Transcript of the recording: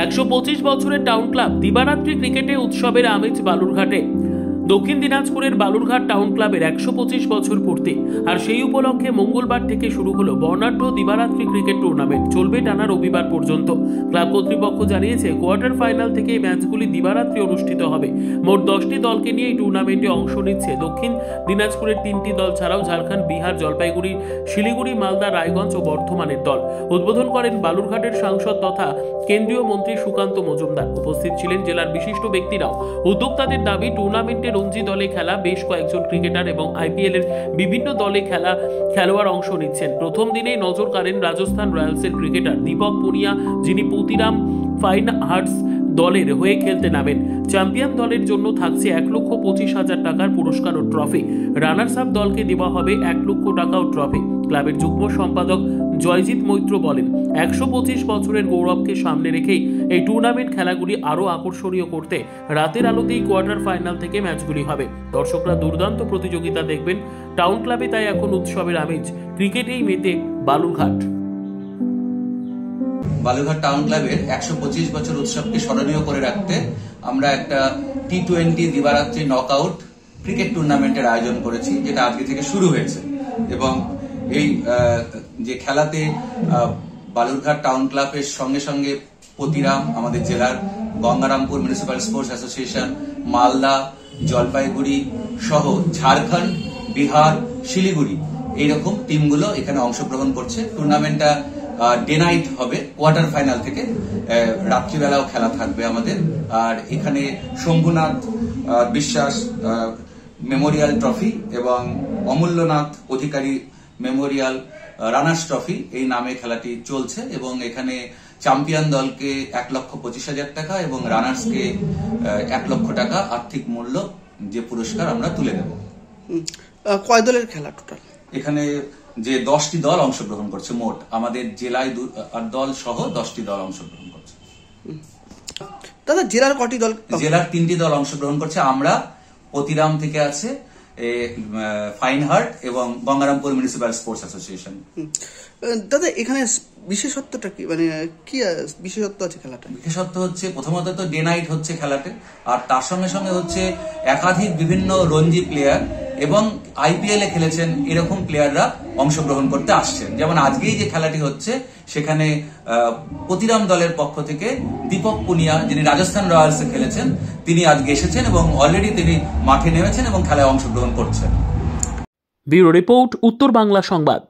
125 বছরের town club দিবারাত্রি ক্রিকেটে উৎসবের আমেজ বালুরঘাটে। দক্ষিণ দিনাজপুরের বালুরঘাট টাউন ক্লাবের 125 বছর পূর্তি, আর সেই উপলক্ষে মঙ্গলবার থেকে শুরু হলো বর্ণাঢ্য দিবারাত্রি ক্রিকেট টুর্নামেন্ট। চলবে টানা রবিবার পর্যন্ত। ক্লাব কর্তৃপক্ষ জানিয়েছে, কোয়ার্টার ফাইনাল থেকে এই ম্যাচগুলি দিবারাত্রি অনুষ্ঠিত হবে। মোট 10টি দলকে নিয়ে এই টুর্নামেন্টে অংশ নিচ্ছে দক্ষিণ দিনাজপুরের 3টি দল ছাড়াও ঝাড়খণ্ড, বিহার, জলপাইগুড়ি, শিলিগুড়ি, মালদা, রায়গঞ্জ ও বর্ধমানের দল। উদ্বোধন করেন বালুরঘাটের সাংসদ তথা কেন্দ্রীয় মন্ত্রী সুকান্ত মজুমদার। উপস্থিত ছিলেন জেলার বিশিষ্ট ব্যক্তিরাও। উদ্যোক্তাদের দাবি, টুর্নামেন্টে রঞ্জি দলে খেলা বেশ কয়েকজন ক্রিকেটার এবং আইপিএল এর বিভিন্ন দলে খেলোয়াড় অংশ নিচ্ছেন। প্রথম দিনেই নজর কাড়েন রাজস্থান রয়্যালসের ক্রিকেটার দীপক পুনিয়া, যিনি পতিরাম ফাইন আর্টস দলের হয়ে খেলতে নামেন। চ্যাম্পিয়ন দলের জন্য থাকছে 1,25,000 টাকার পুরস্কার ও ট্রফি। রানার্স আপ দলকে দেওয়া হবে 1 লক্ষ টাকা ও ট্রফি। ক্লাবের যুগ্ম সম্পাদক জয়জিৎ মৈত্র বলেন, 125 বছরের গৌরবকে সামনে রেখেই এই টুর্নামেন্ট খেলাগুলি আরও আকর্ষণীয় করতে রাতের আলোতেই কোয়ার্টার ফাইনাল থেকে ম্যাচগুলি হবে। দর্শকরা দুর্দান্ত প্রতিযোগিতা দেখবেন টাউন ক্লাবে, তাই এখন উৎসবের আমেজ। ক্রিকেটেই মেতে বালুরঘাট। বালুরঘাট টাউন ক্লাবের 125 বছর উৎসবকে স্মরণীয় করে রাখতে আমরা একটা টি20 দিবারাত্রি নকআউট ক্রিকেট টুর্নামেন্টের আয়োজন করেছি, যেটা আজকে থেকে শুরু হয়েছে। এবং এই যে খেলাতে বালুরঘাট টাউন ক্লাবের সঙ্গে সঙ্গে পতিরাম, আমাদের জেলার Gangarampur municipal sports association, Malda, Jalpaiguri সহ ঝাড়খণ্ড, বিহার, শিলিগুড়ি এইরকম টিমগুলো এখানে অংশগ্রহণ করছে। টুর্নামেন্টটা ডে নাইট হবে, কোয়ার্টার ফাইনাল থেকে রাত্রিবেলাও খেলা থাকবে আমাদের। আর এখানে শম্ভুনাথ বিশ্বাস মেমোরিয়াল ট্রফি এবং অমূল্যনাথ অধিকারী মেমোরিয়াল রানার্স ট্রফি এই নামে খেলাটি চলছে। এবং এখানে চ্যাম্পিয়ন দলকে 1,25,000 টাকা এবং রানার্সকে 1 লক্ষ টাকা আর্থিক মূল্য যে পুরস্কার আমরা তুলে দেব। কয় দলের খেলা টোটাল? এখানে যে 10টি দল অংশগ্রহণ করছে, মোট আমাদের জেলায় দল সহ 10টি দল অংশগ্রহণ করছে। দাদা, জেলার কটি দল? জেলার 3টি দল অংশগ্রহণ করছে। আমরা পতিরাম থেকে আছে, ফাইন হার্ট এবং গঙ্গারামপুর মিউনিসিপ্যাল স্পোর্টস অ্যাসোসিয়েশন। দাদা, এখানে বিশেষত্বটা কি, মানে কি বিশেষত্ব আছে খেলাটা? বিশেষত্ব হচ্ছে প্রথমত তো ডে নাইট হচ্ছে খেলাতে, আর তার সঙ্গে সঙ্গে হচ্ছে একাধিক বিভিন্ন রঞ্জি প্লেয়ার এবং আইপিএল এ খেলেছেন এরকম প্লেয়াররা অংশগ্রহণ করতে আসছেন। যেমন আজকেই যে খেলাটি হচ্ছে, সেখানে পতিরাম দলের পক্ষ থেকে দীপক পুনিয়া, যিনি রাজস্থান রয়্যালসে খেলেছেন, তিনি আজকে এসেছেন এবং অলরেডি তিনি মাঠে নেমেছেন এবং খেলায় অংশগ্রহণ করছেন। ব্যুরো রিপোর্ট, উত্তর বাংলা সংবাদ।